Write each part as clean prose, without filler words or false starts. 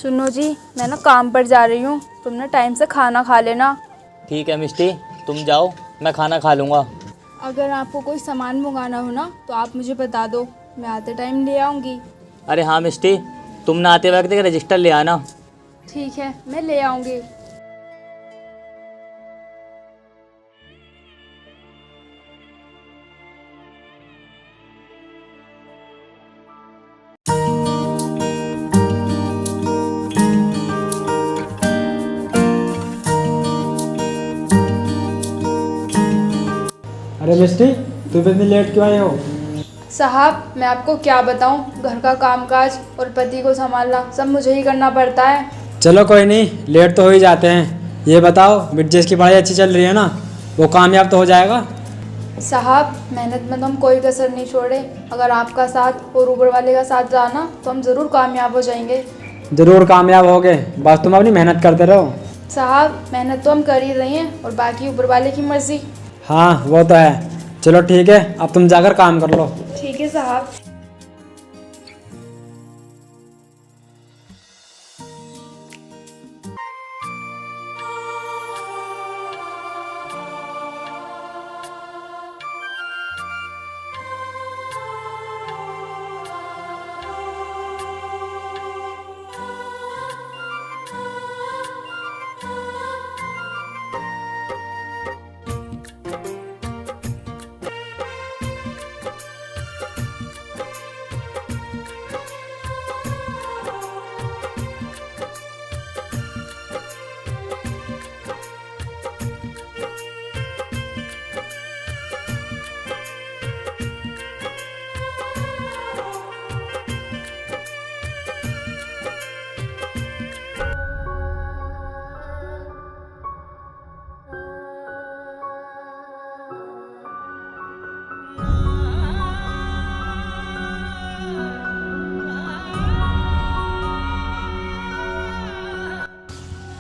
सुनो जी, मैं ना काम पर जा रही हूँ, तुम ना टाइम से खाना खा लेना। ठीक है मिष्टी, तुम जाओ, मैं खाना खा लूँगा। अगर आपको कोई सामान मंगाना हो ना तो आप मुझे बता दो, मैं आते टाइम ले आऊँगी। अरे हाँ मिष्टी, तुम ना आते वक्त एक रजिस्टर ले आना। ठीक है, मैं ले आऊँगी। अरे मिस्टी, तुम इतनी लेट क्यों आए हो? साहब, मैं आपको क्या बताऊँ, घर का कामकाज और पति को संभालना सब मुझे ही करना पड़ता है। चलो कोई नहीं, लेट तो हो ही जाते हैं। ये बताओ, बिरजेश की पढ़ाई अच्छी चल रही है ना? वो कामयाब तो हो जाएगा? साहब, मेहनत में तो हम कोई कसर नहीं छोड़े। अगर आपका साथ और ऊपर वाले का साथ रहा ना तो हम ज़रूर कामयाब हो जाएंगे। ज़रूर कामयाब होगे, बस तुम अपनी मेहनत करते रहो। साहब, मेहनत तो हम कर ही रहे हैं और बाकी ऊपर वाले की मर्जी। हाँ वो तो है। चलो ठीक है, अब तुम जाकर काम कर लो। ठीक है साहब।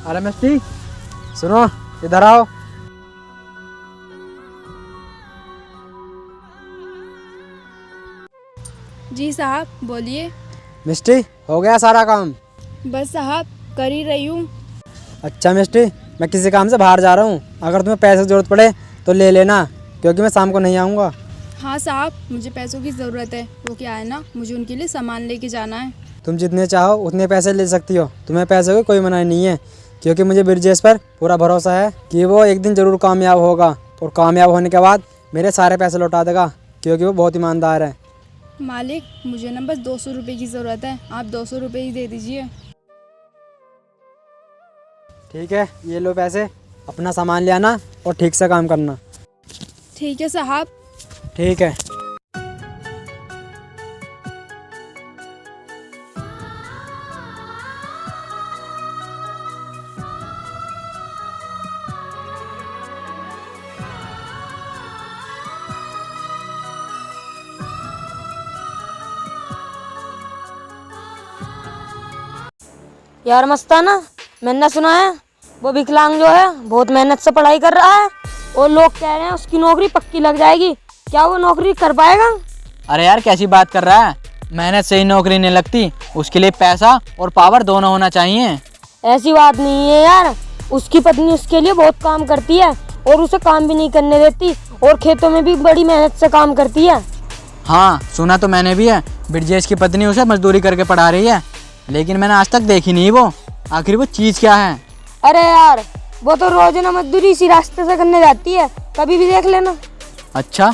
अरे मिस्टी, सुनो, इधर आओ। जी साहब, बोलिए। मिस्टी, हो गया सारा काम? बस साहब, कर ही रही हूँ। अच्छा मिस्टी, मैं किसी काम से बाहर जा रहा हूँ, अगर तुम्हें पैसे की ज़रूरत पड़े तो ले लेना, क्योंकि मैं शाम को नहीं आऊँगा। हाँ साहब, मुझे पैसों की ज़रूरत है। वो क्या है ना, मुझे उनके लिए सामान लेके जाना है। तुम जितने चाहो उतने पैसे ले सकती हो, तुम्हें पैसे की कोई मनाही नहीं है, क्योंकि मुझे बिरजेश पर पूरा भरोसा है कि वो एक दिन ज़रूर कामयाब होगा, और कामयाब होने के बाद मेरे सारे पैसे लौटा देगा, क्योंकि वो बहुत ईमानदार है। मालिक, मुझे ना बस 200 रुपये की ज़रूरत है, आप 200 रुपये ही दे दीजिए। ठीक है, ये लो पैसे, अपना सामान ले आना और ठीक से काम करना। ठीक है साहब। ठीक है। यार मस्ताना, मैंने सुना है वो विकलांग जो है बहुत मेहनत से पढ़ाई कर रहा है और लोग कह रहे हैं उसकी नौकरी पक्की लग जाएगी। क्या वो नौकरी कर पाएगा? अरे यार कैसी बात कर रहा है, मेहनत से ही नौकरी नहीं लगती, उसके लिए पैसा और पावर दोनों होना चाहिए। ऐसी बात नहीं है यार, उसकी पत्नी उसके लिए बहुत काम करती है और उसे काम भी नहीं करने देती, और खेतों में भी बड़ी मेहनत से काम करती है। हाँ सुना तो मैंने भी है, बिरजेश की पत्नी उसे मजदूरी करके पढ़ा रही है, लेकिन मैंने आज तक देखी नहीं वो। आखिर वो चीज़ क्या है? अरे यार, वो तो रोजाना मजदूरी इसी रास्ते से करने जाती है, कभी भी देख लेना। अच्छा,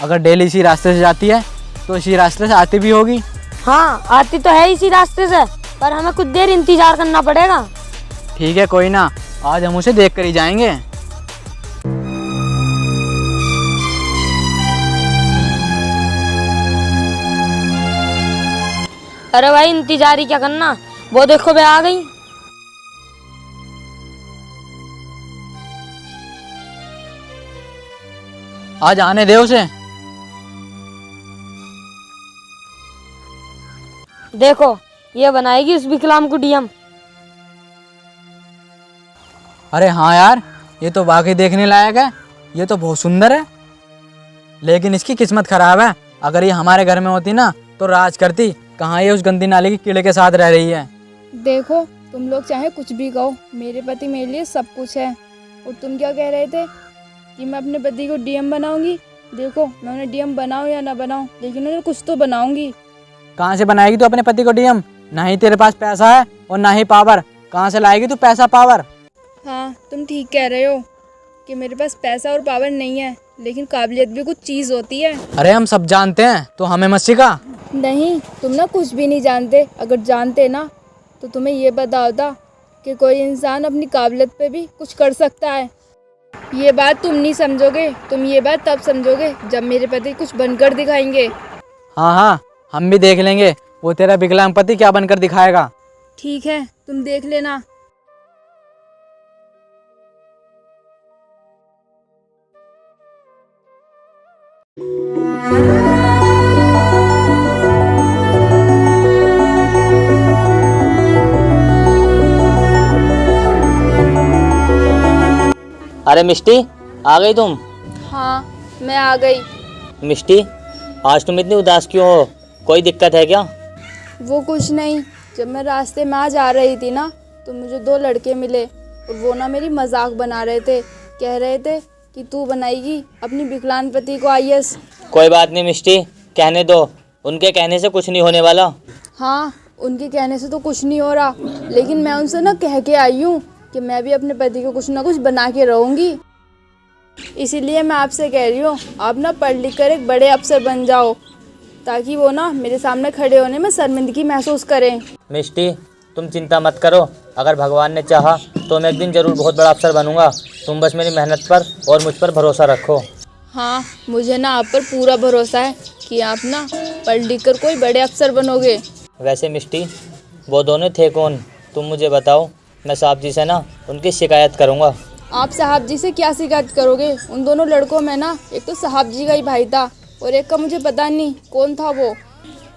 अगर डेली इसी रास्ते से जाती है तो इसी रास्ते से आती भी होगी। हाँ, आती तो है इसी रास्ते से, पर हमें कुछ देर इंतजार करना पड़ेगा। ठीक है कोई ना, आज हम उसे देख कर ही जाएंगे। अरे भाई, इंतजार ही क्या करना, वो देखो वे आ गई। आज आने दे उसे। देखो, ये बनाएगी उस विकलांग को डीएम। अरे हाँ यार, ये तो वाकई देखने लायक है, ये तो बहुत सुंदर है, लेकिन इसकी किस्मत खराब है। अगर ये हमारे घर में होती ना तो राज करती। कहाँ ये उस गंदी नाली के कीड़े के साथ रह रही है। देखो, तुम लोग चाहे कुछ भी कहो, मेरे पति मेरे लिए सब कुछ है। और तुम क्या कह रहे थे कि मैं अपने पति को डीएम बनाऊंगी? देखो, मैं उन्हें डीएम बनाऊं या ना बनाऊं, लेकिन उन्हें कुछ तो बनाऊंगी। कहाँ से बनाएगी तू अपने पति को डीएम? ना ही तेरे पास पैसा है और ना ही पावर। कहाँ से लाएगी तू पैसा पावर? हाँ, तुम ठीक कह रहे हो कि मेरे पास पैसा और पावर नहीं है, लेकिन काबिलियत भी कुछ चीज़ होती है। अरे हम सब जानते हैं, तो हमें मत सिखा। नहीं, तुम ना कुछ भी नहीं जानते। अगर जानते ना तो तुम्हें ये पता होता कि कोई इंसान अपनी काबिलियत पे भी कुछ कर सकता है। ये बात तुम नहीं समझोगे, तुम ये बात तब समझोगे जब मेरे पति कुछ बनकर दिखाएंगे। हाँ हाँ, हम भी देख लेंगे वो तेरा विकलांग पति क्या बनकर दिखाएगा। ठीक है, तुम देख लेना। अरे मिष्टी, आ गई तुम? हाँ, मैं आ गई। मिष्टी, आज तुम इतनी उदास क्यों हो? कोई दिक्कत है क्या? वो कुछ नहीं, जब मैं रास्ते में आ जा रही थी ना तो मुझे दो लड़के मिले और वो ना मेरी मजाक बना रहे थे। कह रहे थे कि तू बनाएगी अपनी विकलांग पति को आईएएस। कोई बात नहीं मिष्टी, कहने दो। उनके कहने से कुछ नहीं होने वाला। हाँ, उनके कहने से तो कुछ नहीं हो रहा, लेकिन मैं उनसे ना कह के आई हूँ कि मैं भी अपने पति को कुछ ना कुछ बना के रहूँगी। इसीलिए मैं आपसे कह रही हूँ, आप ना पढ़ लिख कर एक बड़े अफसर बन जाओ, ताकि वो ना मेरे सामने खड़े होने में शर्मिंदगी महसूस करें। मिष्टी, तुम चिंता मत करो। अगर भगवान ने चाहा तो मैं एक दिन ज़रूर बहुत बड़ा अफसर बनूंगा। तुम बस मेरी मेहनत पर और मुझ पर भरोसा रखो। हाँ, मुझे ना आप पर पूरा भरोसा है कि आप ना पढ़ लिख कर कोई बड़े अफसर बनोगे। वैसे मिष्टी, वो दोनों थे कौन? तुम मुझे बताओ। मैं साहब जी से ना उनकी शिकायत करूँगा। आप साहब जी से क्या शिकायत करोगे? उन दोनों लड़कों में ना एक तो साहब जी का ही भाई था और एक का मुझे पता नहीं कौन था वो।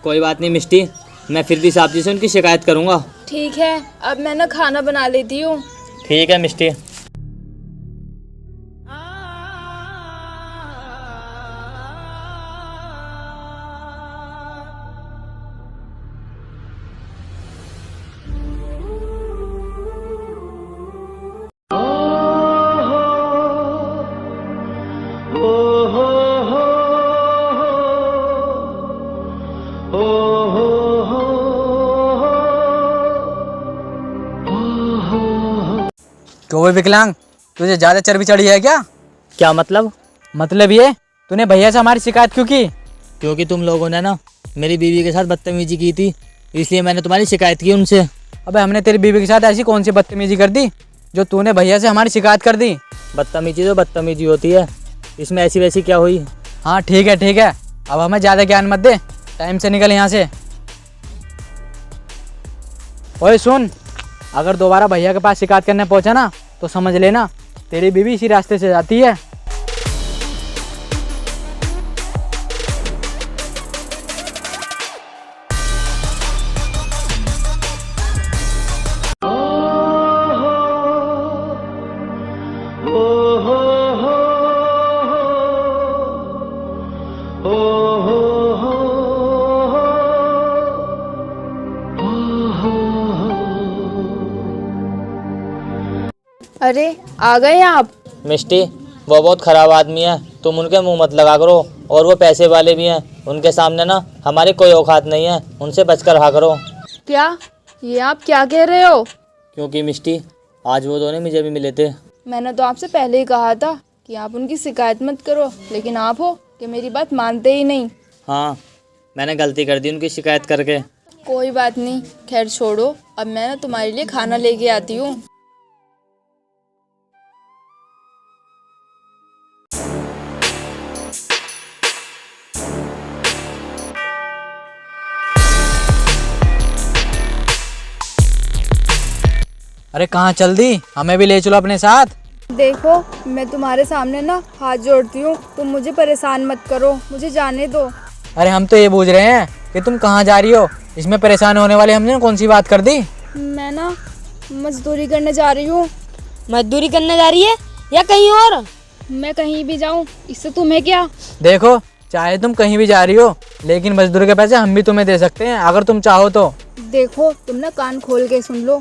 कोई बात नहीं मिष्टी, मैं फिर भी साहब जी से उनकी शिकायत करूँगा। ठीक है, अब मैं ना खाना बना लेती हूँ। ठीक है मिष्टी। क्यों वो विकलांग, तुझे ज़्यादा चर्बी चढ़ी है क्या? क्या मतलब? मतलब ये, तूने भैया से हमारी शिकायत क्यों की? क्योंकि तुम लोगों ने ना मेरी बीवी के साथ बदतमीजी की थी, इसलिए मैंने तुम्हारी शिकायत की उनसे। अबे हमने तेरी बीवी के साथ ऐसी कौन सी बदतमीजी कर दी जो तूने भैया से हमारी शिकायत कर दी? बदतमीजी तो बदतमीजी होती है, इसमें ऐसी वैसी क्या हुई? हाँ ठीक है ठीक है, अब हमें ज़्यादा ज्ञान मत दे, टाइम से निकल यहाँ से। ओए सुन, अगर दोबारा भैया के पास शिकायत करने पहुँचा ना तो समझ लेना तेरी बीवी इसी रास्ते से जाती है। अरे, आ गए आप? मिष्टी, वो बहुत ख़राब आदमी है, तुम उनके मुंह मत लगा करो। और वो पैसे वाले भी हैं, उनके सामने ना हमारी कोई औकात नहीं है, उनसे बचकर रहा करो। क्या? ये आप क्या कह रहे हो? क्योंकि मिष्टी, आज वो दोनों मुझे भी मिले थे। मैंने तो आपसे पहले ही कहा था कि आप उनकी शिकायत मत करो, लेकिन आप हो कि मेरी बात मानते ही नहीं। हाँ, मैंने गलती कर दी उनकी शिकायत करके। कोई बात नहीं, खैर छोड़ो, अब मैं ना तुम्हारे लिए खाना लेके आती हूँ। अरे कहाँ चल दी, हमें भी ले चलो अपने साथ। देखो, मैं तुम्हारे सामने ना हाथ जोड़ती हूँ, तुम मुझे परेशान मत करो, मुझे जाने दो। अरे हम तो ये पूछ रहे हैं कि तुम कहाँ जा रही हो, इसमें परेशान होने वाले हमने कौन सी बात कर दी? मैं ना मजदूरी करने जा रही हूँ। मजदूरी करने जा रही है या कहीं और? मैं कहीं भी जाऊँ, इससे तुम्हें क्या? देखो, चाहे तुम कहीं भी जा रही हो, लेकिन मजदूरी के पैसे हम भी तुम्हें दे सकते हैं अगर तुम चाहो तो। देखो तुम ना कान खोल के सुन लो,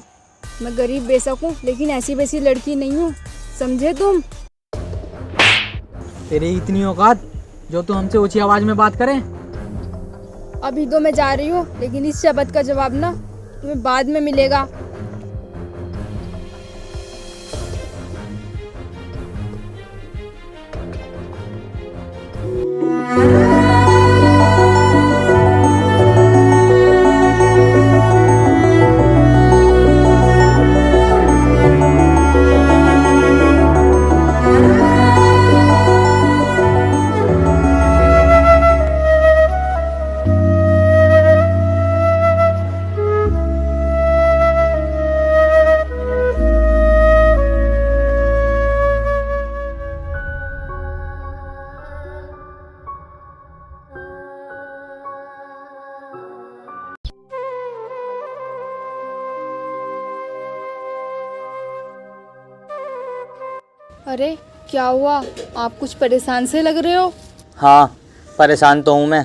मैं गरीब बेशक हूँ लेकिन ऐसी वैसी लड़की नहीं हूँ, समझे तुम? तेरी इतनी औकात जो तू हमसे ऊंची आवाज में बात करे? अभी तो मैं जा रही हूँ, लेकिन इस शब्द का जवाब ना तुम्हें बाद में मिलेगा। अरे क्या हुआ, आप कुछ परेशान से लग रहे हो? हाँ, परेशान तो हूँ मैं।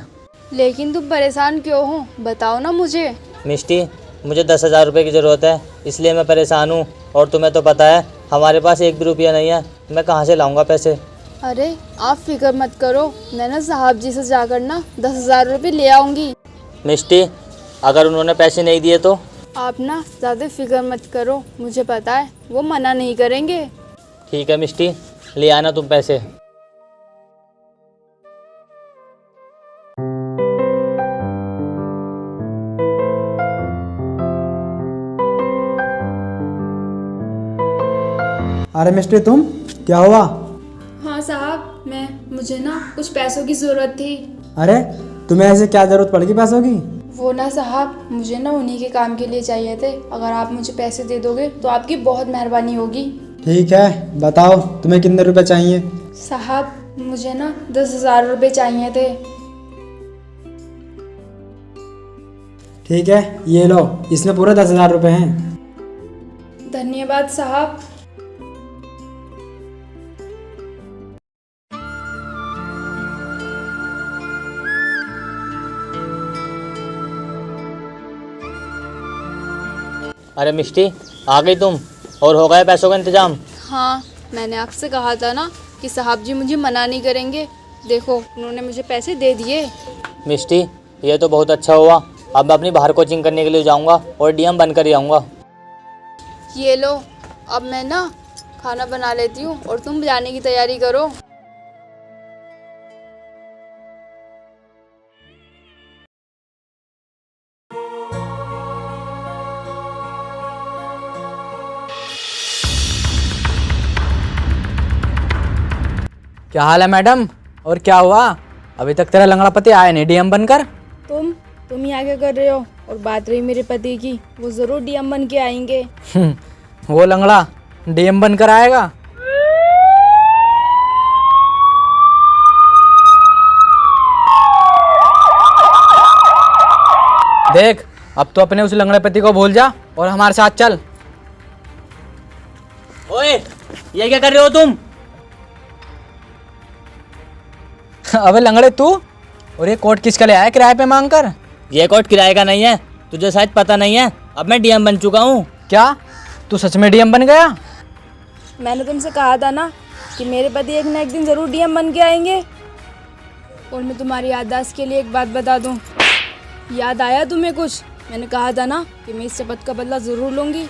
लेकिन तुम परेशान क्यों हो, बताओ ना मुझे। मिष्टी, मुझे 10,000 रुपये की ज़रूरत है, इसलिए मैं परेशान हूँ। और तुम्हें तो पता है हमारे पास एक भी रुपया नहीं है, मैं कहाँ से लाऊंगा पैसे? अरे आप फिक्र मत करो, मैं ना साहब जी से जाकर ना 10,000 रुपये ले आऊँगी। मिष्टी, अगर उन्होंने पैसे नहीं दिए तो? आप ना ज़्यादा फिक्र मत करो, मुझे पता है वो मना नहीं करेंगे। ठीक है मिष्टी, ले आना तुम पैसे। अरे मिस्ट्री तुम, क्या हुआ? हाँ साहब, मुझे ना कुछ पैसों की ज़रूरत थी। अरे तुम्हें ऐसे क्या ज़रूरत पड़ेगी पैसों की? वो ना साहब, मुझे ना उन्हीं के काम के लिए चाहिए थे, अगर आप मुझे पैसे दे दोगे तो आपकी बहुत मेहरबानी होगी। ठीक है, बताओ तुम्हें कितने रुपए चाहिए? साहब मुझे ना 10,000 रुपये चाहिए थे। ठीक है, ये लो, इसमें पूरे 10,000 रुपये हैं। धन्यवाद साहब। अरे मिष्टी, आ गई तुम? और हो गया पैसों का इंतजाम? हाँ, मैंने आपसे कहा था ना कि साहब जी मुझे मना नहीं करेंगे, देखो उन्होंने मुझे पैसे दे दिए। मिष्टी, ये तो बहुत अच्छा हुआ। अब मैं अपनी बाहर कोचिंग करने के लिए जाऊंगा और डीएम बनकर ही आऊँगा। ये लो, अब मैं ना खाना बना लेती हूँ और तुम जाने की तैयारी करो। क्या हाल है मैडम? और क्या हुआ, अभी तक तेरा लंगड़ा पति आया नहीं डीएम बनकर? तुम यहाँ क्या कर रहे हो? और बात रही मेरे पति की, वो ज़रूर डीएम बन के आएंगे। वो लंगड़ा डीएम बनकर आएगा? देख, अब तो अपने उस लंगड़े पति को भूल जा और हमारे साथ चल। ओए, ये क्या कर रहे हो तुम? अबे लंगड़े तू, और ये कोट किसका ले आया किराए पे मांग कर? ये कोट किराए का नहीं है, तुझे शायद पता नहीं है, अब मैं डीएम बन चुका हूँ। क्या तू सच में डीएम बन गया? मैंने तुमसे कहा था ना कि मेरे पति एक ना एक दिन ज़रूर डीएम बन के आएंगे। और मैं तुम्हारी याददाश्त के लिए एक बात बता दूं, याद आया तुम्हें कुछ? मैंने कहा था ना कि मैं इस शपथ का बदला ज़रूर लूँगी।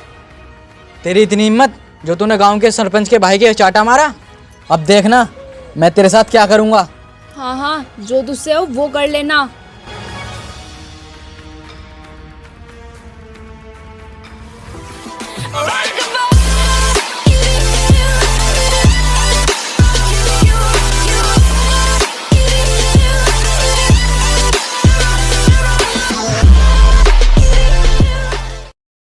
तेरी इतनी हिम्मत जो तूने गांव के सरपंच के भाई के चाटा मारा? अब देखना मैं तेरे साथ क्या करूँगा। हाँ, जो तुझसे हो वो कर लेना।